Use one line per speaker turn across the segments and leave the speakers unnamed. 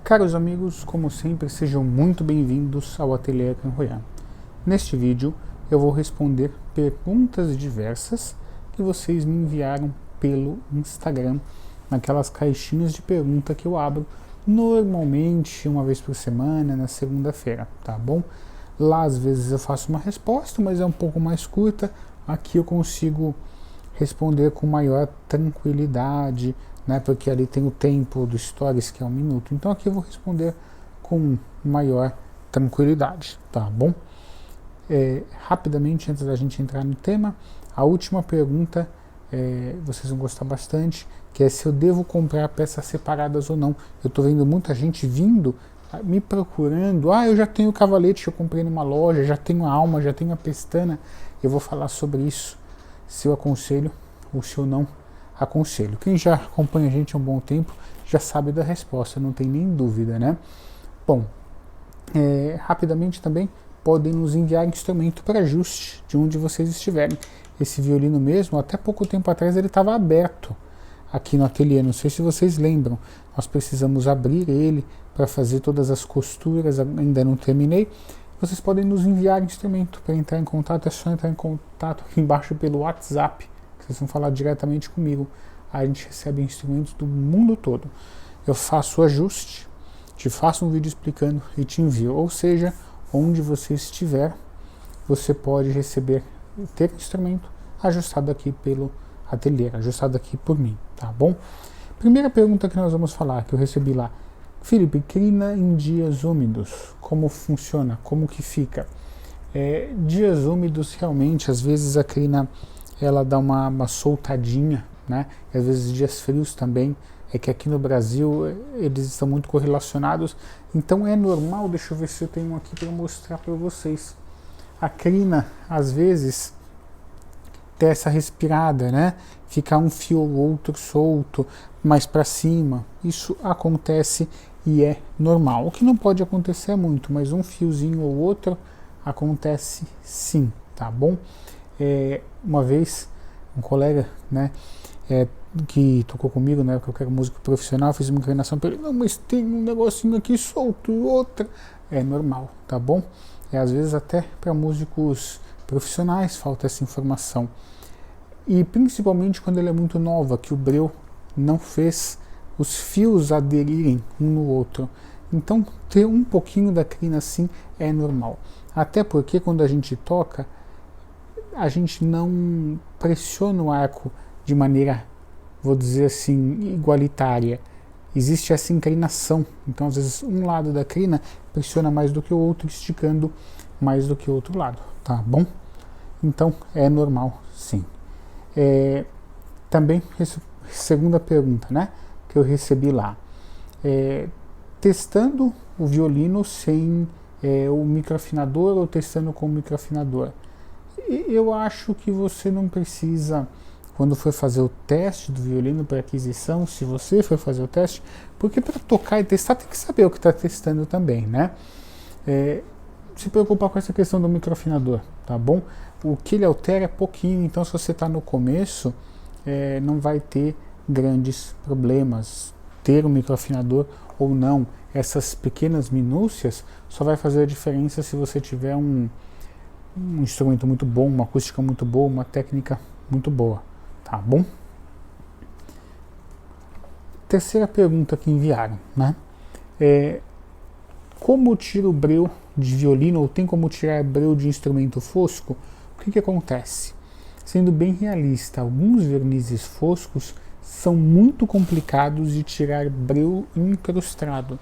Caros amigos, como sempre, sejam muito bem-vindos ao Ateliê Canroyan. Neste vídeo eu vou responder perguntas diversas que vocês me enviaram pelo Instagram, naquelas caixinhas de pergunta que eu abro normalmente uma vez por semana, na segunda-feira, tá bom? Lá às vezes eu faço uma resposta, mas é um pouco mais curta. Aqui eu consigo responder com maior tranquilidade, né, porque ali tem o tempo do Stories, que é 1 minuto. Então aqui eu vou responder com maior tranquilidade, tá bom? Rapidamente, antes da gente entrar no tema, a última pergunta, vocês vão gostar bastante, que é se eu devo comprar peças separadas ou não. Eu estou vendo muita gente vindo, me procurando, eu já tenho o cavalete que eu comprei numa loja, já tenho a alma, já tenho a pestana. Eu vou falar sobre isso, se eu aconselho ou se eu não aconselho. Quem já acompanha a gente há um bom tempo já sabe da resposta, não tem nem dúvida, né? Bom, rapidamente também podem nos enviar instrumento para ajuste de onde vocês estiverem. Esse violino mesmo, até pouco tempo atrás ele estava aberto aqui no ateliê, não sei se vocês lembram. Nós precisamos abrir ele para fazer todas as costuras, ainda não terminei. Vocês podem nos enviar instrumento. Para entrar em contato é só entrar em contato aqui embaixo pelo WhatsApp. Vocês vão falar diretamente comigo. A gente recebe instrumentos do mundo todo. Eu faço o ajuste, te faço um vídeo explicando e te envio. Ou seja, onde você estiver, você pode receber, ter instrumento ajustado aqui pelo ateliê, ajustado aqui por mim, tá bom? Primeira pergunta que nós vamos falar, que eu recebi lá. Felipe, crina em dias úmidos, como funciona? Como que fica? Dias úmidos, realmente, às vezes a crina ela dá uma soltadinha, né? E às vezes dias frios também, é que aqui no Brasil eles estão muito correlacionados, então é normal. Deixa eu ver se eu tenho aqui para mostrar para vocês. A crina, às vezes, ter essa respirada, né? Ficar um fio ou outro solto, mais para cima. Isso acontece e é normal. O que não pode acontecer muito, mas um fiozinho ou outro acontece sim, tá bom? Uma vez, um colega, né, que tocou comigo, né, que eu quero músico profissional, fiz uma inclinação para ele, não, mas tem um negocinho aqui solto e outra. É normal, tá bom? Às vezes até para músicos profissionais falta essa informação. E principalmente quando ela é muito nova, que o breu não fez os fios aderirem um no outro. Então ter um pouquinho da crina assim é normal. Até porque quando a gente toca, a gente não pressiona o arco de maneira, vou dizer assim, igualitária. Existe essa inclinação. Então às vezes um lado da crina pressiona mais do que o outro, esticando mais do que o outro lado, tá bom? Então é normal, sim. Também, segunda pergunta, né, que eu recebi lá. Testando o violino sem o microafinador ou testando com o microafinador. Eu acho que você não precisa, quando for fazer o teste do violino para aquisição, se você for fazer o teste, porque para tocar e testar tem que saber o que está testando também, né? Se preocupar com essa questão do microafinador, tá bom? O que ele altera é pouquinho, então se você está no começo, não vai ter grandes problemas. Ter um microafinador ou não, essas pequenas minúcias só vai fazer a diferença se você tiver um instrumento muito bom, uma acústica muito boa, uma técnica muito boa, tá bom? Terceira pergunta que enviaram, né? Como tira o breu de violino, ou tem como tirar breu de instrumento fosco? O que acontece? Sendo bem realista, alguns vernizes foscos são muito complicados de tirar breu incrustado.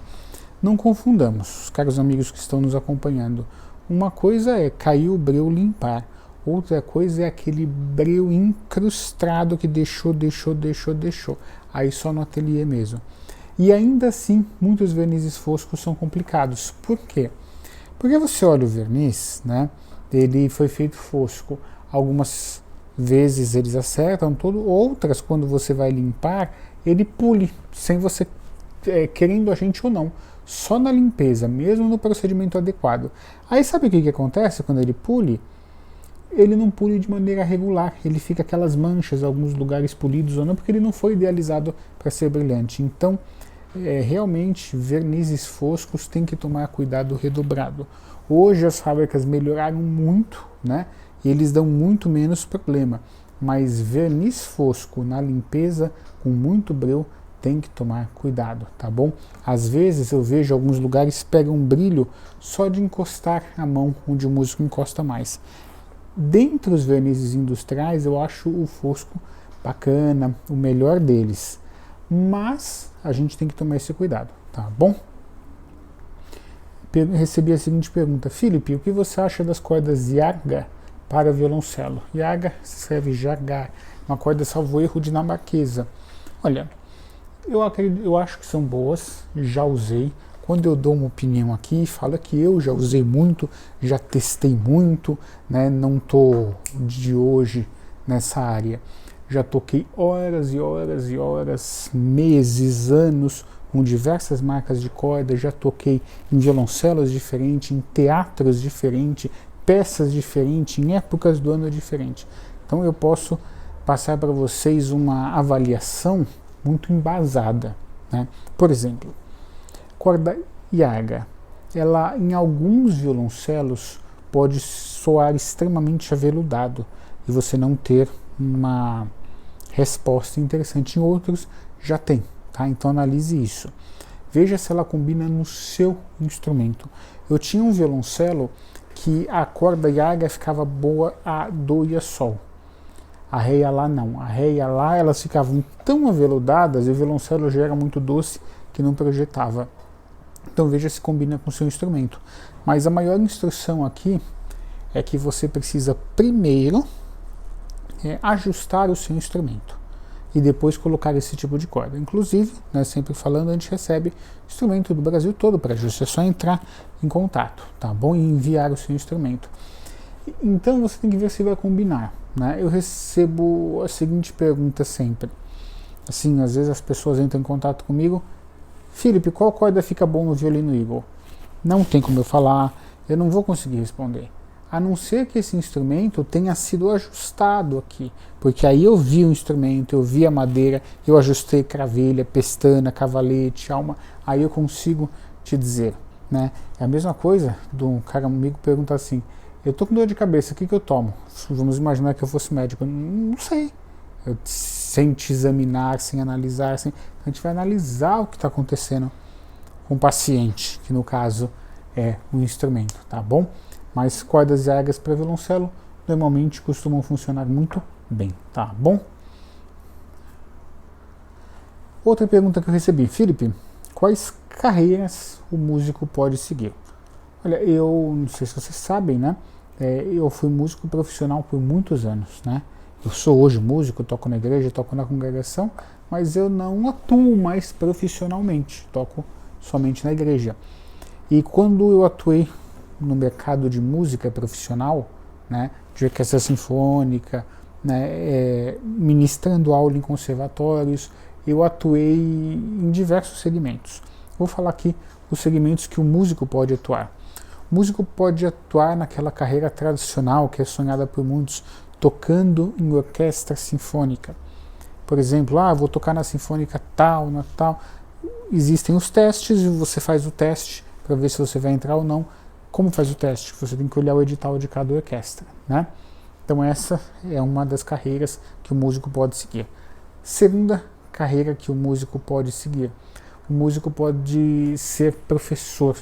Não confundamos, os caros amigos que estão nos acompanhando. Uma coisa é cair o breu, limpar. Outra coisa é aquele breu incrustado que deixou. Aí só no ateliê mesmo. E ainda assim, muitos vernizes foscos são complicados. Por quê? Porque você olha o verniz, né? Ele foi feito fosco. Algumas vezes eles acertam tudo, outras, quando você vai limpar, ele pule, sem você querendo a gente ou não. Só na limpeza, mesmo no procedimento adequado. Aí sabe o que acontece quando ele pule? Ele não pule de maneira regular, ele fica aquelas manchas, alguns lugares polidos ou não, porque ele não foi idealizado para ser brilhante. Então, realmente vernizes foscos tem que tomar cuidado redobrado. Hoje as fábricas melhoraram muito, né? E eles dão muito menos problema, mas verniz fosco na limpeza com muito breu tem que tomar cuidado, tá bom? Às vezes eu vejo alguns lugares pegam um brilho só de encostar a mão onde o músico encosta mais. Dentre os vernizes industriais eu acho o fosco bacana, o melhor deles, mas a gente tem que tomar esse cuidado, tá bom? Recebi a seguinte pergunta: Felipe, o que você acha das cordas Yarga para violoncelo? Yarga se escreve Jagar, uma corda salvo erro dinamarquesa. Olha, eu acho que são boas, já usei. Quando eu dou uma opinião aqui, falo que eu já usei muito, já testei muito, né? Não estou de hoje nessa área. Já toquei horas e horas e horas, meses, anos, com diversas marcas de corda, já toquei em violoncelos diferentes, em teatros diferentes, peças diferentes, em épocas do ano diferentes. Então eu posso passar para vocês uma avaliação muito embasada, né? Por exemplo, corda Yarga, ela em alguns violoncelos pode soar extremamente aveludado e você não ter uma resposta interessante. Em outros já tem, tá? Então analise isso. Veja se ela combina no seu instrumento. Eu tinha um violoncelo que a corda Yarga ficava boa a do e a sol. A ré e a lá não. A ré e a lá elas ficavam tão aveludadas e o violoncelo já era muito doce que não projetava. Então veja se combina com o seu instrumento. Mas a maior instrução aqui é que você precisa primeiro ajustar o seu instrumento e depois colocar esse tipo de corda. Inclusive, né, sempre falando, a gente recebe instrumento do Brasil todo para ajuste. É só entrar em contato, tá bom? E enviar o seu instrumento. Então você tem que ver se vai combinar, né? Eu recebo a seguinte pergunta sempre. Assim, às vezes as pessoas entram em contato comigo: Felipe, qual corda fica bom no violino Eagle? Não tem como eu falar, eu não vou conseguir responder. A não ser que esse instrumento tenha sido ajustado aqui, porque aí eu vi o instrumento, eu vi a madeira, eu ajustei cravelha, pestana, cavalete, alma, aí eu consigo te dizer, né? É a mesma coisa do cara amigo perguntar assim: eu tô com dor de cabeça, o que eu tomo? Vamos imaginar que eu fosse médico. Não sei. Sem te examinar, sem analisar, a gente vai analisar o que está acontecendo com o paciente, que no caso é o instrumento, tá bom? Mas cordas Yargas para violoncelo normalmente costumam funcionar muito bem, tá bom? Outra pergunta que eu recebi: Felipe, quais carreiras o músico pode seguir? Olha, eu não sei se vocês sabem, né? Eu fui músico profissional por muitos anos, né? Eu sou hoje músico, toco na igreja, toco na congregação, mas eu não atuo mais profissionalmente, toco somente na igreja. E quando eu atuei no mercado de música profissional, né, de orquestra sinfônica, né, ministrando aula em conservatórios, eu atuei em diversos segmentos. Vou falar aqui os segmentos que o músico pode atuar. O músico pode atuar naquela carreira tradicional que é sonhada por muitos, tocando em orquestra sinfônica. Por exemplo, vou tocar na sinfônica tal, na tal. Existem os testes e você faz o teste para ver se você vai entrar ou não. Como faz o teste? Você tem que olhar o edital de cada orquestra, né? Então essa é uma das carreiras que o músico pode seguir. Segunda carreira que o músico pode seguir: o músico pode ser professor,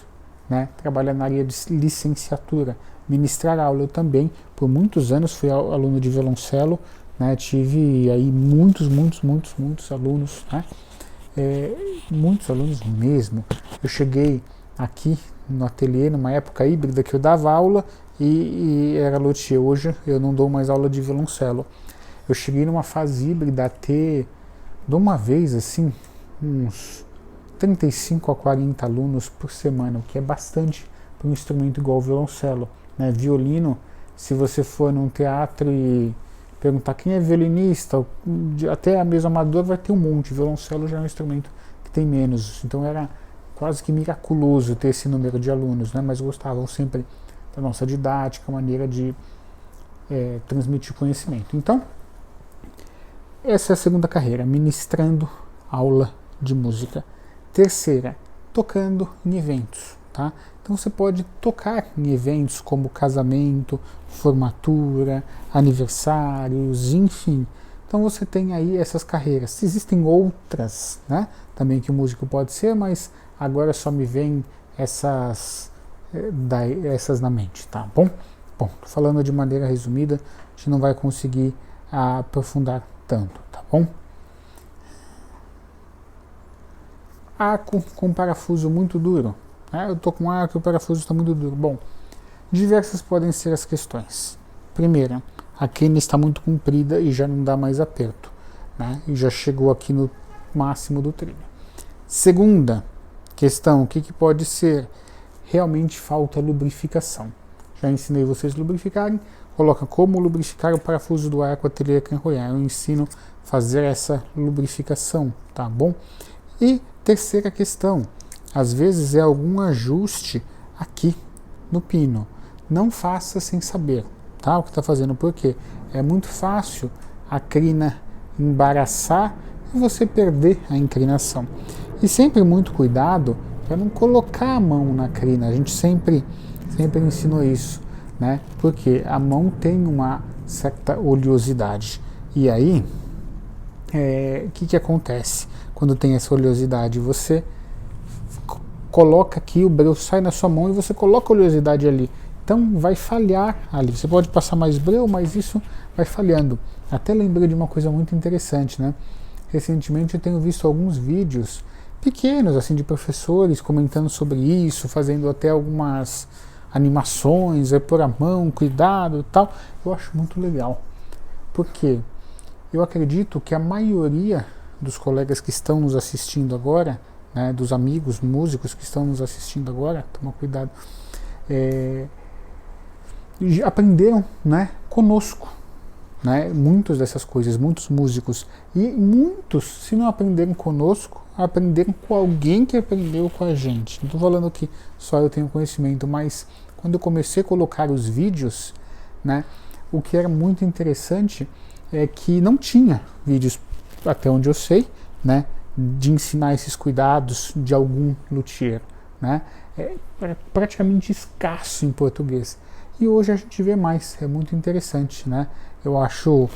né? Trabalhar na área de licenciatura, ministrar aula. Eu também, por muitos anos, fui aluno de violoncelo, né? Tive aí muitos alunos, né? Muitos alunos mesmo. Eu cheguei aqui no ateliê numa época híbrida que eu dava aula e era luthier. Hoje eu não dou mais aula de violoncelo. Eu cheguei numa fase híbrida a ter, de uma vez assim, uns 35 a 40 alunos por semana, o que é bastante para um instrumento igual ao violoncelo, né? Violino, se você for num teatro e perguntar quem é violinista, até a mesa amador vai ter um monte. Violoncelo já é um instrumento que tem menos, então era quase que miraculoso ter esse número de alunos, né? Mas gostavam sempre da nossa didática, maneira de transmitir conhecimento. Então, essa é a segunda carreira, ministrando aula de música. Terceira, tocando em eventos, tá? Então você pode tocar em eventos como casamento, formatura, aniversários, enfim. Então você tem aí essas carreiras. Existem outras, né? Também que o músico pode ser, mas agora só me vem essas na mente, tá bom? Bom, tô falando de maneira resumida, a gente não vai conseguir aprofundar tanto, tá bom? Arco com parafuso muito duro. Eu tô com arco e o parafuso está muito duro. Bom, diversas podem ser as questões. Primeira, a crina está muito comprida e já não dá mais aperto, né? E já chegou aqui no máximo do trilho. Segunda questão, o que pode ser? Realmente falta lubrificação. Já ensinei vocês a lubrificarem. Coloca como lubrificar o parafuso do arco até enrolhar. Eu ensino a fazer essa lubrificação, tá bom? E terceira questão, às vezes é algum ajuste aqui no pino. Não faça sem saber, tá? O que está fazendo, porque é muito fácil a crina embaraçar e você perder a inclinação. E sempre muito cuidado para não colocar a mão na crina. A gente sempre ensinou isso, né? Porque a mão tem uma certa oleosidade. E aí, o que acontece quando tem essa oleosidade? Você coloca aqui, o breu sai na sua mão e você coloca a oleosidade ali. Então vai falhar ali. Você pode passar mais breu, mas isso vai falhando. Até lembrei de uma coisa muito interessante, né? Recentemente eu tenho visto alguns vídeos pequenos, assim, de professores comentando sobre isso, fazendo até algumas animações, vai pôr a mão, cuidado e tal. Eu acho muito legal. Por quê? Eu acredito que a maioria dos colegas que estão nos assistindo agora, né, dos amigos músicos que estão nos assistindo agora, toma cuidado, aprenderam, né, conosco, né, muitas dessas coisas, muitos músicos, e muitos, se não aprenderam conosco, aprenderam com alguém que aprendeu com a gente. Não estou falando que só eu tenho conhecimento, mas quando eu comecei a colocar os vídeos, né, o que era muito interessante é que não tinha vídeos, até onde eu sei, né, de ensinar esses cuidados de algum luthier, né? É praticamente escasso em português. E hoje a gente vê mais, é muito interessante, né? Eu acho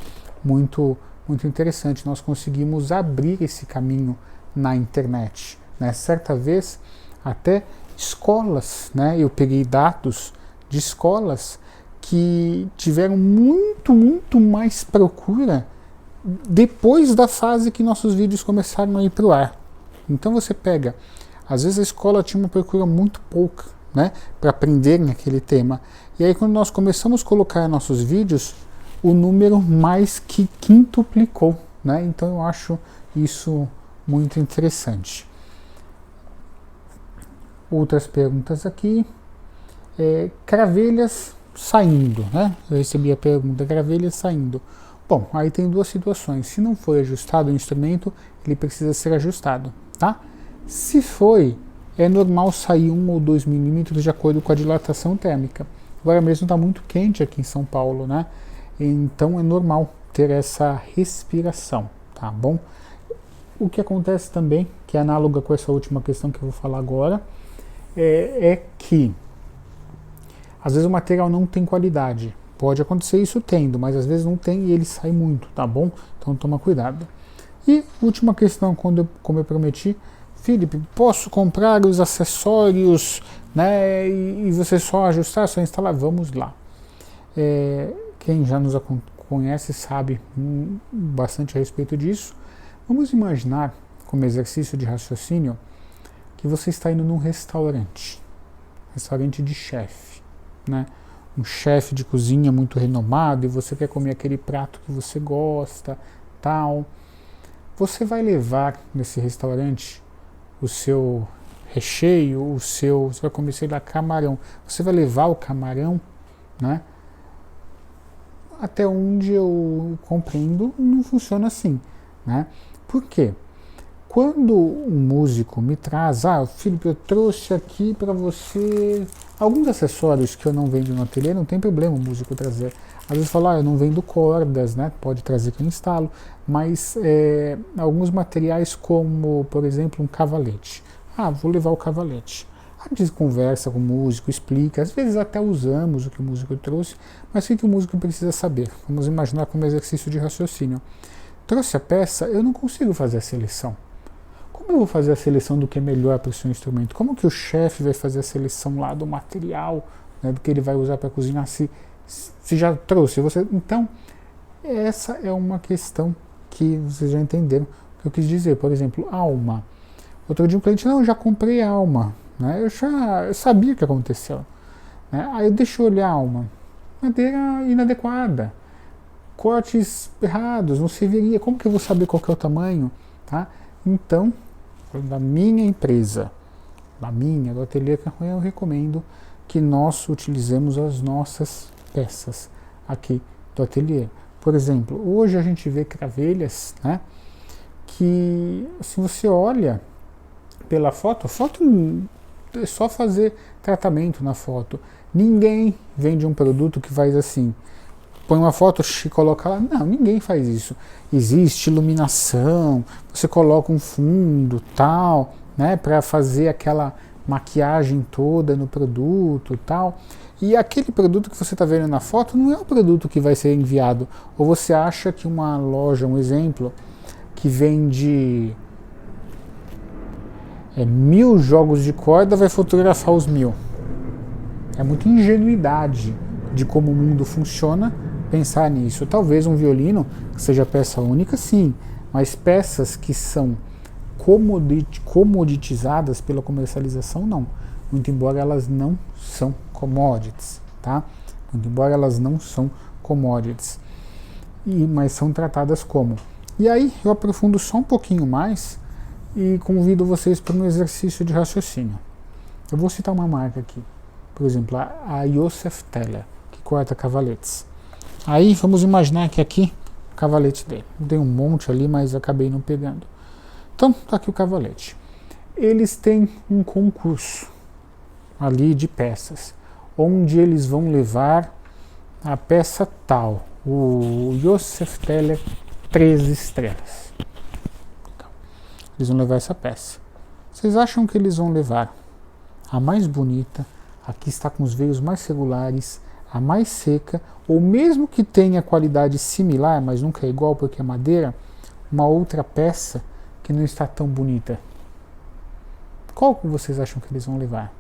muito interessante. Nós conseguimos abrir esse caminho na internet, né? Certa vez, até escolas, né? Eu peguei dados de escolas que tiveram muito mais procura depois da fase que nossos vídeos começaram a ir para o ar. Então você pega, às vezes a escola tinha uma procura muito pouca, né, para aprenderem aquele tema. E aí quando nós começamos a colocar nossos vídeos, o número mais que quintuplicou, né? Então eu acho isso muito interessante. Outras perguntas aqui. Cravelhas saindo, né? Eu recebi a pergunta, cravelhas saindo. Bom, aí tem duas situações. Se não foi ajustado o instrumento, ele precisa ser ajustado, tá? Se foi, é normal sair 1 ou 2 milímetros de acordo com a dilatação térmica. Agora mesmo está muito quente aqui em São Paulo, né? Então é normal ter essa respiração, tá bom? O que acontece também, que é análoga com essa última questão que eu vou falar agora, é que às vezes o material não tem qualidade. Pode acontecer isso tendo, mas às vezes não tem e ele sai muito, tá bom? Então toma cuidado. E última questão, como eu prometi, Felipe, posso comprar os acessórios, né, e você só ajustar, só instalar? Vamos lá. Quem já nos conhece sabe bastante a respeito disso. Vamos imaginar, como exercício de raciocínio, que você está indo num restaurante de chefe, né? Um chefe de cozinha muito renomado e você quer comer aquele prato que você gosta, tal. Você vai levar nesse restaurante o seu recheio, você vai comer, sei lá, camarão. Você vai levar o camarão, né? Até onde eu compreendo, não funciona assim, né? Por quê? Quando um músico me traz, Felipe, eu trouxe aqui para você Alguns acessórios que eu não vendo no ateliê, não tem problema o músico trazer. Às vezes fala, eu não vendo cordas, né? Pode trazer que eu instalo, mas alguns materiais como, por exemplo, um cavalete. Vou levar o cavalete. A gente conversa com o músico, explica, às vezes até usamos o que o músico trouxe, mas o que o músico precisa saber? Vamos imaginar como exercício de raciocínio. Trouxe a peça, eu não consigo fazer a seleção. Como eu vou fazer a seleção do que é melhor para o seu instrumento? Como que o chefe vai fazer a seleção lá do material, né, do que ele vai usar para cozinhar, se já trouxe? Então, essa é uma questão que vocês já entenderam o que eu quis dizer. Por exemplo, alma. Outro dia um cliente, não, eu já comprei alma. Né, eu sabia o que aconteceu. Né, aí deixa eu olhar a alma. Madeira inadequada. Cortes errados, não serviria. Como que eu vou saber qual que é o tamanho? Tá? Então, da minha empresa, do ateliê Carronha, eu recomendo que nós utilizemos as nossas peças aqui do ateliê. Por exemplo, hoje a gente vê cravelhas, né, que se você olha pela foto, a foto é só fazer tratamento na foto. Ninguém vende um produto que faz assim, põe uma foto e coloca lá. Não, ninguém faz isso. Existe iluminação, você coloca um fundo, tal, né, para fazer aquela maquiagem toda no produto, tal. E aquele produto que você está vendo na foto não é o produto que vai ser enviado. Ou você acha que uma loja, um exemplo, que vende 1000 jogos de corda vai fotografar os 1000. É muita ingenuidade de como o mundo funciona pensar nisso. Talvez um violino que seja peça única, sim, mas peças que são comoditizadas pela comercialização, não. Muito embora elas não são commodities, tá? Muito embora elas não são commodities, mas são tratadas como. E aí eu aprofundo só um pouquinho mais e convido vocês para um exercício de raciocínio. Eu vou citar uma marca aqui, por exemplo, a Josef Teller, que corta cavaletes. Aí vamos imaginar que aqui o cavalete dele. Tem um monte ali, mas acabei não pegando. Então, tá aqui o cavalete. Eles têm um concurso ali de peças, onde eles vão levar a peça tal, o Josef Teller 3 estrelas. Então, eles vão levar essa peça. Vocês acham que eles vão levar a mais bonita, a que está com os veios mais regulares, a mais seca, ou mesmo que tenha qualidade similar, mas nunca é igual porque é madeira, uma outra peça que não está tão bonita? Qual que vocês acham que eles vão levar?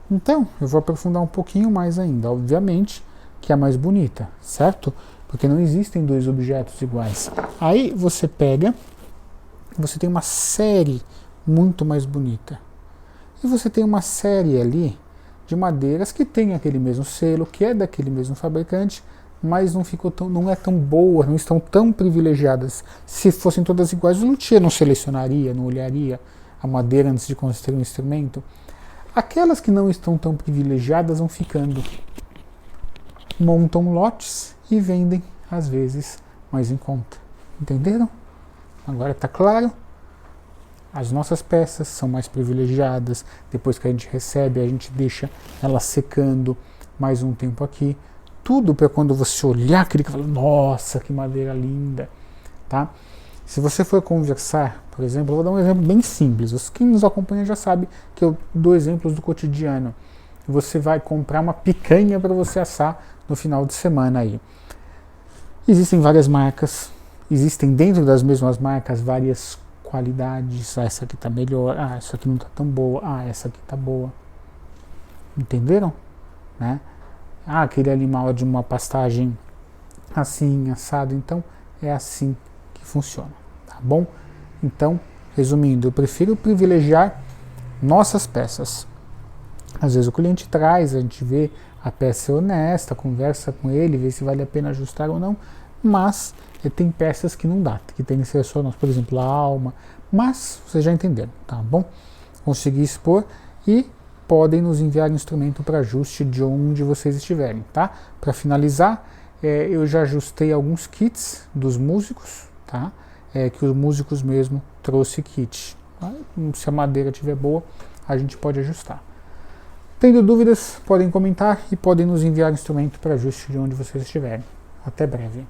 Então, eu vou aprofundar um pouquinho mais ainda. Obviamente que é a mais bonita, certo? Porque não existem dois objetos iguais. Aí você pega, você tem uma série muito mais bonita. E você tem uma série ali de madeiras que tem aquele mesmo selo, que é daquele mesmo fabricante, mas não é tão boa, não estão tão privilegiadas. Se fossem todas iguais, o luthier não selecionaria, não olharia a madeira antes de construir um instrumento. Aquelas que não estão tão privilegiadas vão ficando, montam lotes e vendem, às vezes, mais em conta. Entenderam? Agora está claro? As nossas peças são mais privilegiadas. Depois que a gente recebe, a gente deixa elas secando mais um tempo aqui. Tudo para quando você olhar aquele que fala, nossa, que madeira linda, tá? Se você for conversar, por exemplo, eu vou dar um exemplo bem simples. Quem nos acompanha já sabe que eu dou exemplos do cotidiano. Você vai comprar uma picanha para você assar no final de semana aí. Existem várias marcas, existem dentro das mesmas marcas várias qualidades. Essa aqui está melhor, essa aqui não está tão boa, essa aqui está boa. Entenderam? Né? Aquele animal é de uma pastagem assim, assado, então é assim que funciona, tá bom? Então, resumindo, eu prefiro privilegiar nossas peças. Às vezes o cliente traz, a gente vê a peça é honesta, conversa com ele, vê se vale a pena ajustar ou não, mas tem peças que não dá, que tem que ser só nós, por exemplo, a alma, mas vocês já entenderam, tá bom? Consegui expor e podem nos enviar instrumento para ajuste de onde vocês estiverem, tá? Para finalizar, eu já ajustei alguns kits dos músicos, tá? Que os músicos mesmo trouxe kit. Se a madeira estiver boa, a gente pode ajustar. Tendo dúvidas, podem comentar e podem nos enviar instrumento para ajuste de onde vocês estiverem. Até breve.